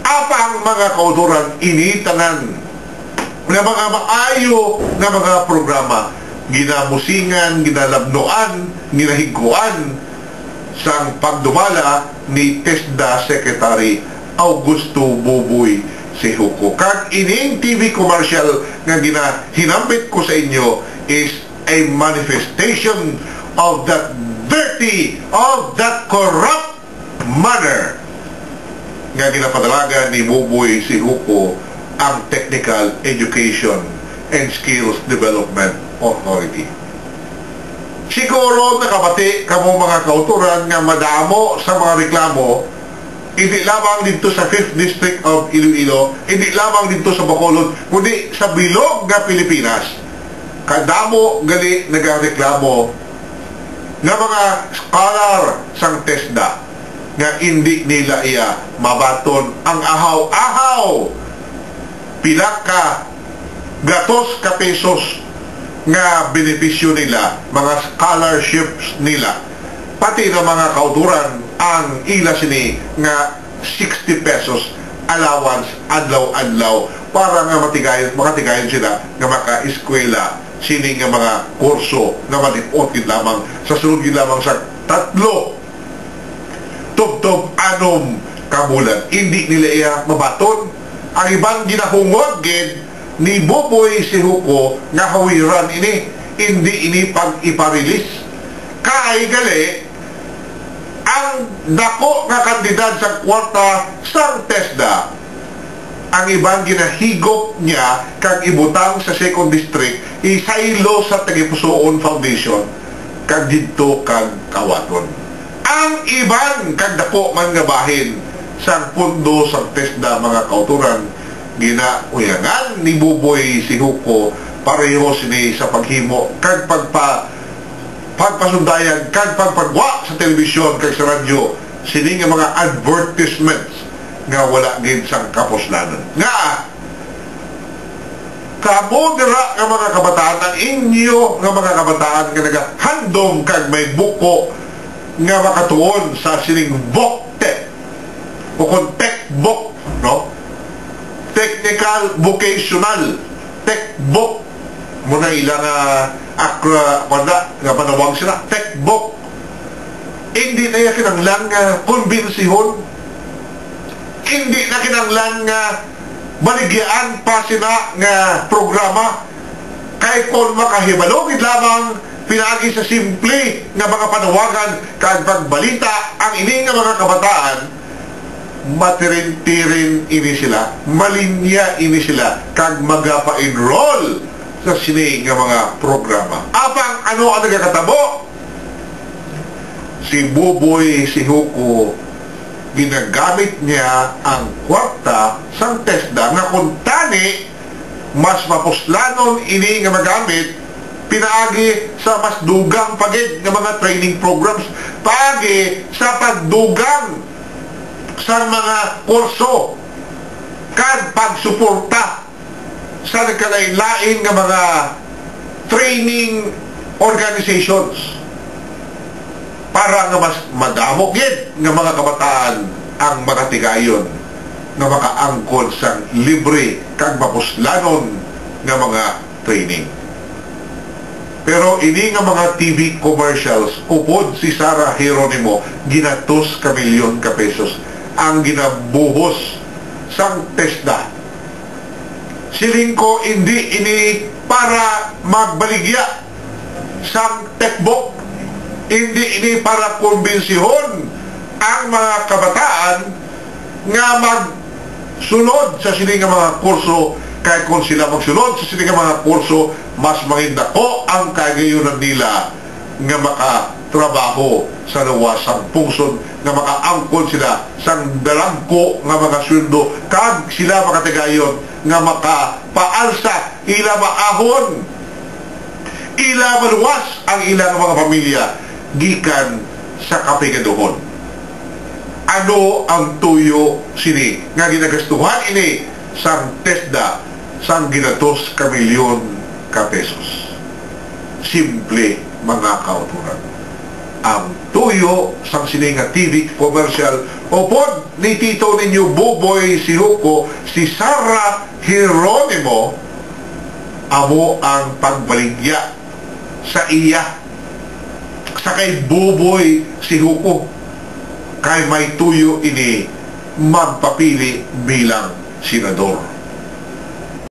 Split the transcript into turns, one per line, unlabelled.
Apang mga kauturan initanan nga mga maayo nga mga programa ginamusingan, ginalabnoan, ginahiguan sang pagdumala ni TESDA Secretary Augusto Buboy Sihuko. Kag ining TV commercial nga hinambit ko sa inyo is a manifestation of that dirty, of that corrupt manner nga ginapadalaga ni Buboy Sihuko ang Technical Education and Skills Development Authority. Siguro nakabati kamo mga kauturan nga madamo sa mga reklamo, hindi lamang dito sa 5th District of Iloilo, hindi lamang dito sa Bacolod, kundi sa bilog nga Pilipinas. Kadamo gali nagareklamo nga mga scholar sang TESDA nga hindi nila iya mabaton ang ahaw-ahaw pila ka gatos ka pesos nga benepisyo nila, mga scholarships nila, pati na mga kauturan ang ila sini nga 60 pesos allowance adlaw-adlaw para nga makatigayon sila nga maka-eskwela sini nga mga kurso nga matipot gid lamang sa sulod gid lamang sa 3 tubtob anom kabulan. Hindi nila iya mabaton. Ang ibang ginahungod gid ni Buboy Sihuko nga hawiran ini, hindi ini pag-iparilis. Kay gali ang dako nga kandidat sa kwarta sang TESDA, ang ibang ginahigop niya kag ibutang sa 2nd District, isaylo sa Tagipusoon Foundation kag didto kag Kawaton. Ang ibang kag dako man nga bahin sang pundo sang TESDA mga kauturan, ginauyangan ni Buboy Sihuko pareho sini sa paghimo kag pagpasundayan kag pagpagwa sa telebisyon kag sa radyo sini nga mga advertisements nga wala gid sang kapuslanan. Nga kamo dira nga mga kabataan, ang inyo nga mga kabataan nga nagahandom kag may buko nga makatuon sa sining VOCTEC o TECVOC, no? Technical Vocational TECVOC muna ilang nga panawag sila TECVOC. Hindi na yan kinanglan nga konbinsihon, hindi na kinanglan nga baligyan pa sila nga programa kay kung makahibalogid lamang pinagi sa simple nga mga panawagan kag pagbalita ang ini nga mga kabataan, matirin-tirin ini sila, malinya ini sila kag magapa-enroll sa sini nga mga programa. Apang ano ang nagakatabo? Si Buboy Sihuko, ginagamit niya ang kwarta sang TESDA nga kung tani mas mapuslanon ini nga magamit pinaagi sa mas dugang pagid nga mga training programs, paagi sa pagdugang sa mga kurso kag pagsuporta sa nagkalain-lain nga mga training organizations para nga mas madamo gid nga mga kabataan ang makatigayon nga makaangkon sa libre kag mapuslanon nga mga training. Pero ini nga mga TV commercials, upod si Sara Geronimo, ginatos ka milyon ka pesos ang ginabuhos sang TESDA. Silingko hindi ini para magbaligya sang TECVOC, hindi ini para kumbinsihon ang mga kabataan nga magsunod sa sining nga mga kurso, kaya kung sila magsunod sa sining nga mga kurso, mas magindako ang kagayunan nila nga makatrabaho sa nawasang pungsod, nga makaangkon sila sang dalangko nga mga sweldo, kag sila makatigayon nga makapaalsa ila maahon, ila maluwas ang ilang mga pamilya gikan sa kapigaduhon. Ano ang tuyo sini nga ginagastuhan ini sang TESDA sang ginatos ka milyon ka pesos? Simple mga kauturan. Ang tuyo sang sini nga TV commercial upod ni tito ninyo Buboy si Huko, si Sara Geronimo, amo ang pagbaligya sa iya, sa kay Buboy si Huko, kay may tuyo ini magpapili bilang senador.